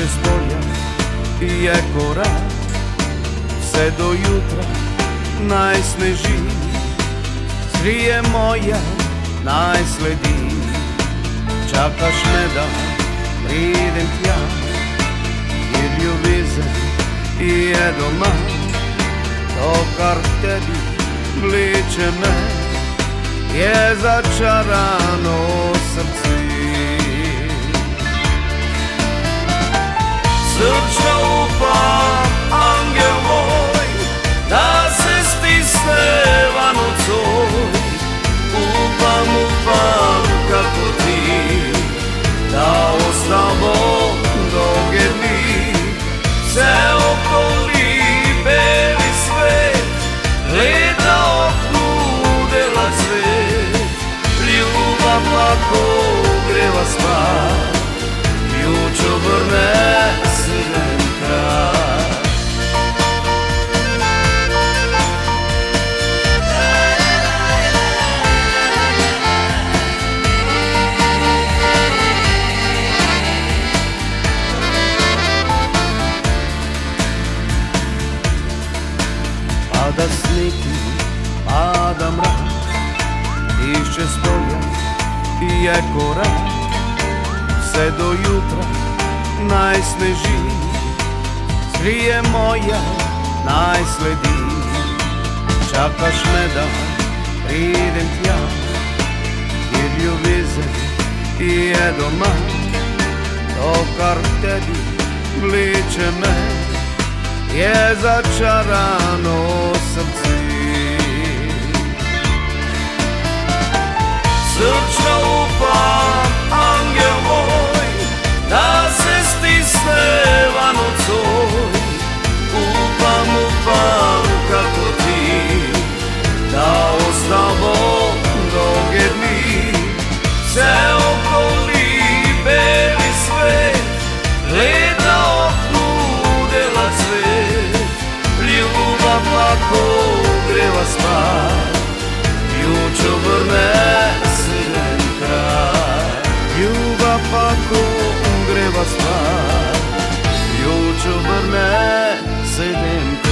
s polja je korak, sve do jutra najsneži, skrije moja najsledi. Čakaš me da pridem tja, jer ljubizen je doma, to kar tebi bliče me, je začarano srce. Srčno upam, angel moj, da se stisneva nocoj. Upam, kako ti, da ostamo dolge dni. Vse okoli beli svet, gleda oknu dela cvet. Ljubav lako greva spat, ključ obrne sedemkrat. Pada sniki, pada mrak, išće s polja je korak, sve do jutra najsneži, skrije moja najsledi. Čakaš me da pridem tja, jer ljubizen je doma, to kar tebi bliče me, je začarano srce. Srčno upam, angel moj, da se stisneva nocoj. Upam, kako ti, da ostamo dolge dni. Vse okoli beli svet, gleda oknu dela cvet. Ljubav lako greva spat, ključ obrne sedemkrat. Ljubav lako greva spat, ključ obrne sedemkrat.